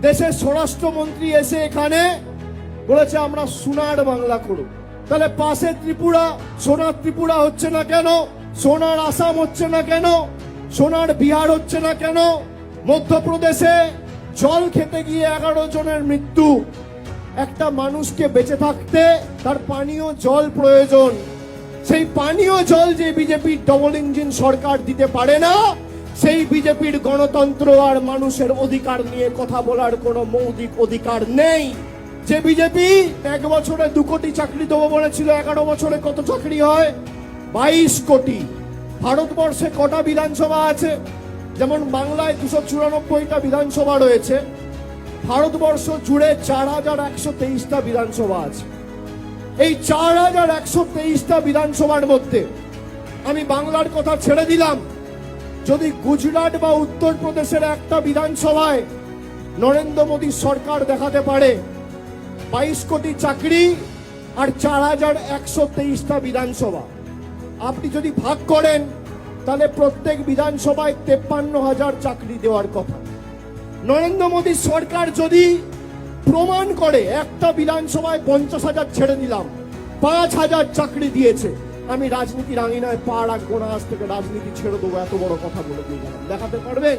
দেশের স্বরাষ্ট্রমন্ত্রী এসে এখানে বলেছে আমরা সোনার বাংলা করব। তাহলে পাশে ত্রিপুরা, সোনার ত্রিপুরা হচ্ছে না কেন? সোনার আসাম হচ্ছে না কেন? সোনার বিহার হচ্ছে না কেন? মধ্যপ্রদেশে জল খেতে গিয়ে 11 জনের মৃত্যু। একটা মানুষকে বেঁচে থাকতে তার পানীয় জল প্রয়োজন। সেই পানীয় জল যে বিজেপির ডবল ইঞ্জিন সরকার দিতে পারে না, সেই বিজেপির গণতন্ত্র আর মানুষের অধিকার নিয়ে কথা বলার কোনো মৌলিক অধিকার নেই। যে বিজেপি 1 বছরে 2 কোটি চাকরি দেবো বলেছিল, 11 বছরে কত চাকরি হয়? 22 কোটি। ভারতবর্ষে কটা বিধানসভা আছে? যেমন বাংলায় 294টা বিধানসভা রয়েছে, ভারতবর্ষ জুড়ে 4123টা বিধানসভা আছে। এই 4123টা বিধানসভার মধ্যে আমি বাংলার কথা ছেড়ে দিলাম, যদি গুজরাট বা উত্তরপ্রদেশের একটা বিধানসভায় নরেন্দ্র মোদী সরকার দেখাতে পারে 22 কোটি চাকরি আর 4123টা বিধানসভা, আপনি যদি ভাগ করেন তাহলে প্রত্যেক বিধানসভায় 53,000 চাকরি দেওয়ার কথা। নরেন্দ্র মোদী সরকার যদি প্রমাণ করে একটা বিধানসভায় 50,000 ছেড়ে দিলাম, 5,000 চাকরি দিয়েছে, আমি রাজনীতির আঙিনায় পা রাখবো না, আজ থেকে রাজনীতি ছেড়ে দেবো, এত বড় কথা বলে দিয়ে গেলাম। দেখাতে পারবেন?